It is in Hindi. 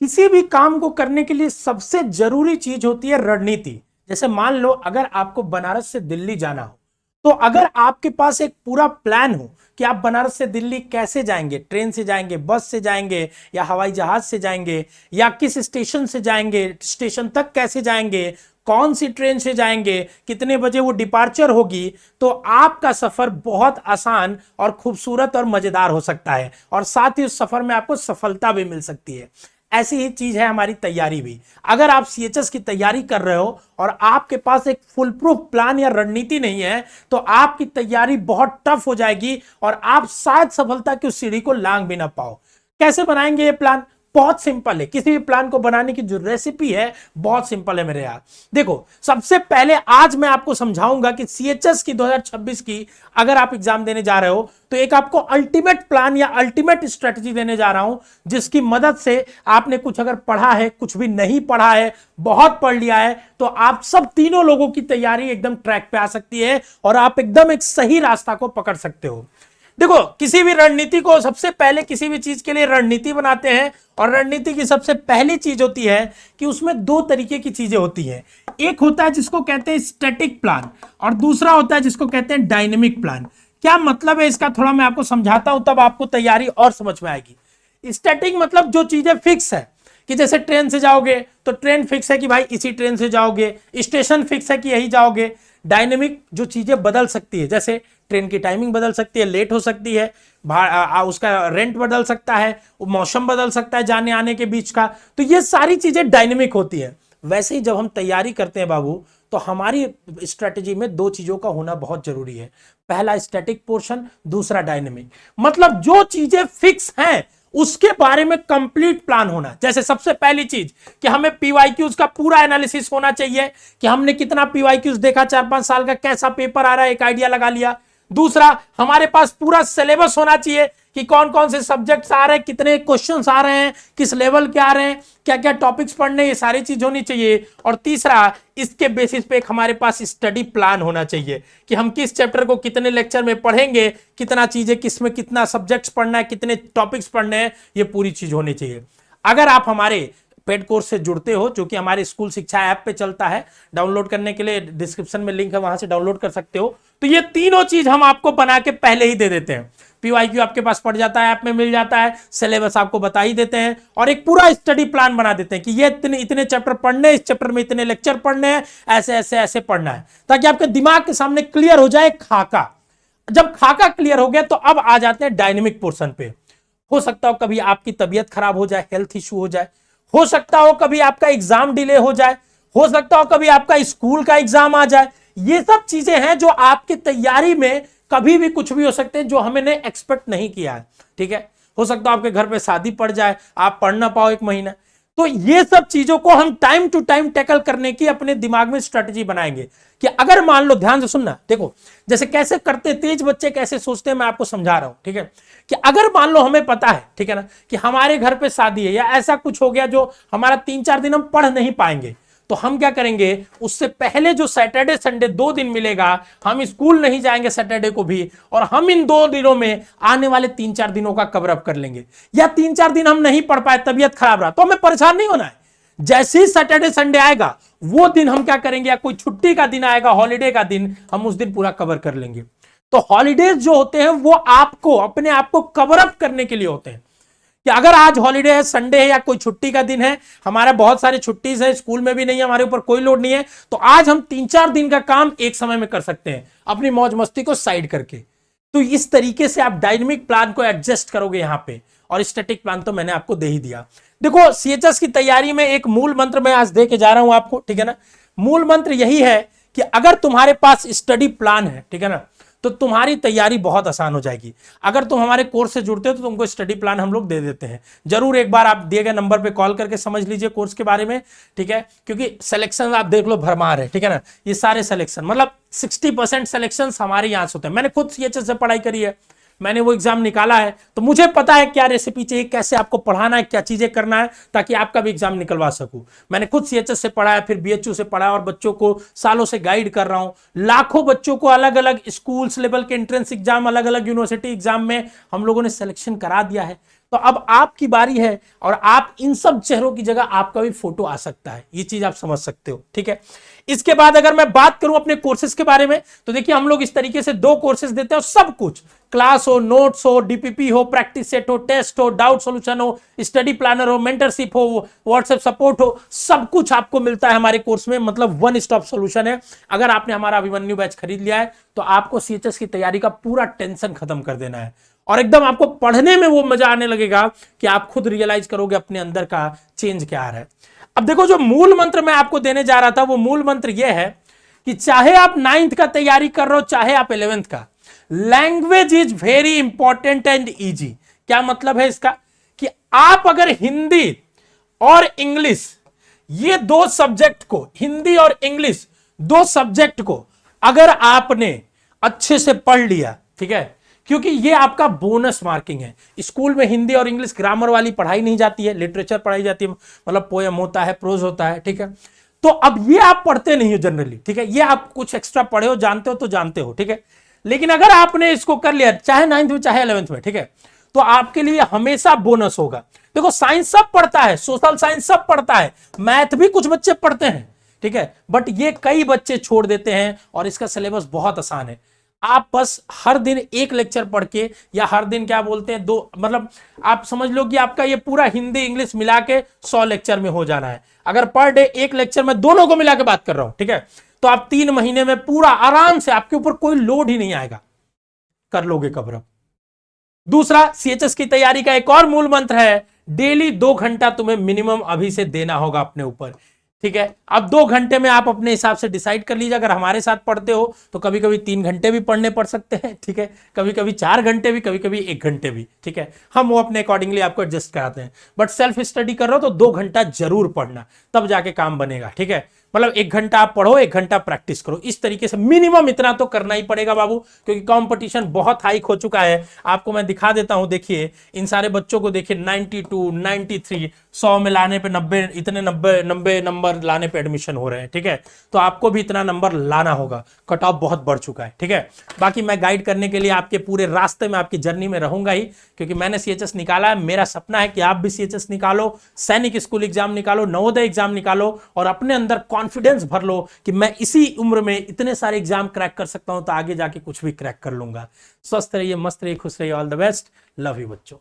किसी भी काम को करने के लिए सबसे जरूरी चीज होती है रणनीति। जैसे मान लो अगर आपको बनारस से दिल्ली जाना हो, तो अगर आपके पास एक पूरा प्लान हो कि आप बनारस से दिल्ली कैसे जाएंगे, ट्रेन से जाएंगे, बस से जाएंगे या हवाई जहाज से जाएंगे, या किस स्टेशन से जाएंगे, स्टेशन तक कैसे जाएंगे, कौन सी ट्रेन से जाएंगे, कितने बजे वो डिपार्चर होगी, तो आपका सफर बहुत आसान और खूबसूरत और मजेदार हो सकता है, और साथ ही उस सफर में आपको सफलता भी मिल सकती है। ऐसी ही चीज है हमारी तैयारी भी। अगर आप सीएचएस की तैयारी कर रहे हो और आपके पास एक फुल प्रूफ प्लान या रणनीति नहीं है, तो आपकी तैयारी बहुत टफ हो जाएगी और आप शायद सफलता की उस सीढ़ी को लांग भी ना पाओ। कैसे बनाएंगे ये प्लान? बहुत सिंपल है। किसी भी प्लान को बनाने की जो रेसिपी है बहुत सिंपल है मेरे यार। देखो, सबसे पहले आज मैं आपको समझाऊंगा कि सीएचएस की 2026 की अगर आप एग्जाम देने जा रहे हो, तो एक आपको अल्टीमेट प्लान या अल्टीमेट स्ट्रेटजी देने जा रहा हूं, जिसकी मदद से आपने कुछ अगर पढ़ा है, कुछ भी नहीं पढ़ा है, बहुत पढ़ लिया है, तो आप सब तीनों लोगों की तैयारी एकदम ट्रैक पे आ सकती है और आप एकदम एक सही रास्ता को पकड़ सकते हो। देखो, किसी भी रणनीति को सबसे पहले किसी भी चीज के लिए रणनीति बनाते हैं, और रणनीति की सबसे पहली चीज होती है कि उसमें दो तरीके की चीजें होती हैं। एक होता है जिसको कहते हैं स्टैटिक प्लान, और दूसरा होता है जिसको कहते हैं डायनेमिक प्लान। क्या मतलब है इसका, थोड़ा मैं आपको समझाता हूं, तब आपको तैयारी और समझ में आएगी। स्टैटिक मतलब जो चीजें फिक्स है, कि जैसे ट्रेन से जाओगे तो ट्रेन फिक्स है कि भाई इसी ट्रेन से जाओगे, स्टेशन फिक्स है कि यही जाओगे। डायनेमिक जो चीजें बदल सकती है, जैसे ट्रेन की टाइमिंग बदल सकती है, लेट हो सकती है, उसका रेंट बदल सकता है, मौसम बदल सकता है जाने आने के बीच का, तो ये सारी चीजें डायनेमिक होती है। वैसे ही जब हम तैयारी करते हैं बाबू, तो हमारी स्ट्रेटेजी में दो चीजों का होना बहुत जरूरी है। पहला स्टैटिक पोर्शन, दूसरा डायनेमिक। मतलब जो चीजें फिक्स हैं उसके बारे में कंप्लीट प्लान होना। जैसे सबसे पहली चीज कि हमें पीवाईक्यूज का पूरा एनालिसिस होना चाहिए, कि हमने कितना पीवाईक्यूज देखा 4-5 साल का, कैसा पेपर आ रहा है, एक आइडिया लगा लिया। दूसरा, हमारे पास पूरा सिलेबस होना चाहिए कि कौन कौन से सब्जेक्ट्स आ रहे हैं, कितने क्वेश्चंस आ रहे हैं, किस लेवल के आ रहे हैं, क्या क्या टॉपिक्स पढ़ने, ये सारी चीज होनी चाहिए। और तीसरा, इसके बेसिस पे एक हमारे पास स्टडी प्लान होना चाहिए कि हम किस चैप्टर को कितने लेक्चर में पढ़ेंगे, कितना चीजें, किसमें कितना सब्जेक्ट्स पढ़ना है, कितने टॉपिक्स पढ़ने हैं, ये पूरी चीज होनी चाहिए। अगर आप हमारे पेड कोर्स से जुड़ते हो, जो कि हमारे स्कूल शिक्षा ऐप पे चलता है, डाउनलोड करने के लिए डिस्क्रिप्शन में लिंक है, वहां से डाउनलोड कर सकते हो। तो ये तीनों चीज हम आपको बना के पहले ही दे देते हैं। पीवाईक्यू आपके पास पड़ जाता है, ऐप में मिल जाता है, सिलेबस आपको बता ही देते हैं, और एक पूरा स्टडी प्लान बना देते हैं कि ये इतने चैप्टर पढ़ने, इस चैप्टर में इतने लेक्चर पढ़ने हैं, ऐसे ऐसे ऐसे पढ़ना है, ताकि आपके दिमाग के सामने क्लियर हो जाए खाका। जब खाका क्लियर हो गया, तो अब आ जाते हैं डायनेमिक पोर्शन पे। हो सकता हो कभी आपकी तबीयत खराब हो जाए, हेल्थ इशू हो जाए, हो सकता हो कभी आपका एग्जाम डिले हो जाए, हो सकता हो कभी आपका स्कूल का एग्जाम आ जाए। ये सब चीजें हैं जो आपकी तैयारी में कभी भी कुछ भी हो सकते हैं, जो हमने एक्सपेक्ट नहीं किया है। ठीक है, हो सकता है आपके घर पे शादी पड़ जाए, आप पढ़ ना पाओ 1 महीना। तो ये सब चीजों को हम टाइम टू टाइम टैकल करने की अपने दिमाग में स्ट्रेटजी बनाएंगे कि अगर मान लो, ध्यान से सुनना, देखो जैसे कैसे करते तेज बच्चे कैसे सोचते हैं, मैं आपको समझा रहा हूं। ठीक है, कि अगर मान लो हमें पता है, ठीक है ना, कि हमारे घर पे शादी है या ऐसा कुछ हो गया जो हमारा 3-4 दिन हम पढ़ नहीं पाएंगे, तो हम क्या करेंगे, उससे पहले जो सैटरडे संडे 2 दिन मिलेगा, हम स्कूल नहीं जाएंगे सैटरडे को भी, और हम इन 2 दिनों में आने वाले 3-4 दिनों का कवर अप कर लेंगे। या 3-4 दिन हम नहीं पढ़ पाए, तबीयत खराब रहा, तो हमें परेशान नहीं होना है। जैसे ही सैटरडे संडे आएगा, वो दिन हम क्या करेंगे, या कोई छुट्टी का दिन आएगा, हॉलीडे का दिन, हम उस दिन पूरा कवर कर लेंगे। तो हॉलीडेज जो होते हैं वो आपको अपने आप को कवर अप करने के लिए होते हैं, कि अगर आज हॉलीडे है, संडे है, या कोई छुट्टी का दिन है, हमारा बहुत सारी छुट्टीज है, स्कूल में भी नहीं है, हमारे ऊपर कोई लोड नहीं है, तो आज हम 3-4 दिन का काम एक समय में कर सकते हैं, अपनी मौज मस्ती को साइड करके। तो इस तरीके से आप डायनेमिक प्लान को एडजस्ट करोगे यहां पे, और स्टैटिक प्लान तो मैंने आपको दे ही दिया। देखो, सीएचएस की तैयारी में एक मूल मंत्र मैं आज दे के जा रहा हूं आपको, ठीक है ना। मूल मंत्र यही है कि अगर तुम्हारे पास स्टडी प्लान है, ठीक है ना, तो तुम्हारी तैयारी बहुत आसान हो जाएगी। अगर तुम हमारे कोर्स से जुड़ते हो तो तुमको स्टडी प्लान हम लोग दे देते हैं। जरूर एक बार आप दिए गए नंबर पे कॉल करके समझ लीजिए कोर्स के बारे में, ठीक है, क्योंकि सिलेक्शन आप देख लो भरमार है, ठीक है ना। ये सारे सिलेक्शन मतलब 60% सिलेक्शन हमारे यहां से होते हैं। मैंने खुद सीएचएस से पढ़ाई करी है, मैंने वो एग्जाम निकाला है, तो मुझे पता है क्या रेसिपी चाहिए, कैसे आपको पढ़ाना है, क्या चीजें करना है, ताकि आपका भी एग्जाम निकलवा सकूं। मैंने खुद सीएचएस से पढ़ा है, फिर बीएचयू से पढ़ा है, और बच्चों को सालों से गाइड कर रहा हूं। लाखों बच्चों को अलग अलग स्कूल्स लेवल के एंट्रेंस एग्जाम, अलग अलग यूनिवर्सिटी एग्जाम में हम लोगों ने सिलेक्शन करा दिया है। तो अब आपकी बारी है और आप इन सब चेहरों की जगह आपका भी फोटो आ सकता है, ये चीज आप समझ सकते हो, ठीक है। इसके बाद अगर मैं बात करूं अपने कोर्सेज के बारे में, तो देखिए हम लोग इस तरीके से 2 कोर्सेज देते हैं, सब कुछ क्लास हो, नोट्स हो, डीपीपी हो, प्रैक्टिस सेट हो, टेस्ट हो, डाउट सॉल्यूशन हो, स्टडी प्लानर हो, मेंटरशिप हो, व्हाट्सएप सपोर्ट हो, सब कुछ आपको मिलता है हमारे कोर्स में, मतलब वन स्टॉप सॉल्यूशन है। अगर आपने हमारा अभिमन्यु बैच खरीद लिया है तो आपको सीएचएस की तैयारी का पूरा टेंशन खत्म कर देना है और एकदम आपको पढ़ने में वो मजा आने लगेगा कि आप खुद रियलाइज करोगे अपने अंदर का चेंज क्या आ रहा है। अब देखो जो मूल मंत्र मैं आपको देने जा रहा था वो मूल मंत्र ये है कि चाहे आप 9th का तैयारी कर रहे हो चाहे आप 11th का, language is very important and easy. क्या मतलब है इसका कि आप अगर हिंदी और इंग्लिश, ये 2 सब्जेक्ट को, हिंदी और इंग्लिश 2 सब्जेक्ट को अगर आपने अच्छे से पढ़ लिया, ठीक है, क्योंकि ये आपका बोनस मार्किंग है। स्कूल में हिंदी और इंग्लिश ग्रामर वाली पढ़ाई नहीं जाती है, लिटरेचर पढ़ाई जाती है, मतलब पोएम होता है, प्रोज होता है, ठीक है। तो अब ये आप पढ़ते नहीं हो जनरली, ठीक है, ये आप कुछ एक्स्ट्रा पढ़े हो, जानते हो तो जानते हो, ठीक है। लेकिन अगर आपने इसको कर लिया चाहे 9th में चाहे 11th में, ठीक है, तो आपके लिए हमेशा बोनस होगा। देखो साइंस सब पढ़ता है, सोशल साइंस सब पढ़ता है, मैथ भी कुछ बच्चे पढ़ते हैं, ठीक है, बट ये कई बच्चे छोड़ देते हैं और इसका सिलेबस बहुत आसान है। आप बस हर दिन 1 लेक्चर पढ़ के, या हर दिन क्या बोलते हैं 2, मतलब आप समझ लो कि आपका ये पूरा हिंदी इंग्लिश मिला के 100 लेक्चर में हो जाना है। अगर पर डे 1 लेक्चर में दोनों को मिला के बात कर रहा हूं, ठीक है, तो आप 3 महीने में पूरा आराम से, आपके ऊपर कोई लोड ही नहीं आएगा, कर लोगे कवर अप। दूसरा, सीएचएस की तैयारी का एक और मूल मंत्र है, डेली 2 घंटा तुम्हें मिनिमम अभी से देना होगा अपने ऊपर, ठीक है। अब 2 घंटे में आप अपने हिसाब से डिसाइड कर लीजिए। अगर हमारे साथ पढ़ते हो तो कभी कभी 3 घंटे भी पढ़ने पड़ सकते हैं, ठीक है, कभी कभी 4 घंटे भी, कभी कभी 1 घंटे भी, ठीक है, हम वो अपने अकॉर्डिंगली आपको एडजस्ट कराते हैं। बट सेल्फ स्टडी कर रहे हो तो 2 घंटा जरूर पढ़ना, तब जाके काम बनेगा, ठीक है। मतलब 1 घंटा आप पढ़ो, 1 घंटा प्रैक्टिस करो, इस तरीके से मिनिमम इतना तो करना ही पड़ेगा बाबू, क्योंकि कंपटीशन बहुत हाई हो चुका है। आपको मैं दिखा देता हूं, देखिए इन सारे बच्चों को देखिए, 92, 93, 100 में लाने पे 90, इतने 90 नंबर लाने पे एडमिशन हो रहे हैं, ठीक है। तो आपको भी इतना नंबर लाना होगा, कट ऑफ बहुत बढ़ चुका है, ठीक है। बाकी मैं गाइड करने के लिए आपके पूरे रास्ते में, आपकी जर्नी में रहूंगा ही, क्योंकि मैंने सीएचएस निकाला है। मेरा सपना है कि आप भी सीएचएस निकालो, सैनिक स्कूल एग्जाम निकालो, नवोदय एग्जाम निकालो और अपने अंदर कॉन्फिडेंस भर लो कि मैं इसी उम्र में इतने सारे एग्जाम क्रैक कर सकता हूं, तो आगे जाके कुछ भी क्रैक कर लूंगा। स्वस्थ रहिए, मस्त रहिए, खुश रहिए, all the best, love you बच्चों।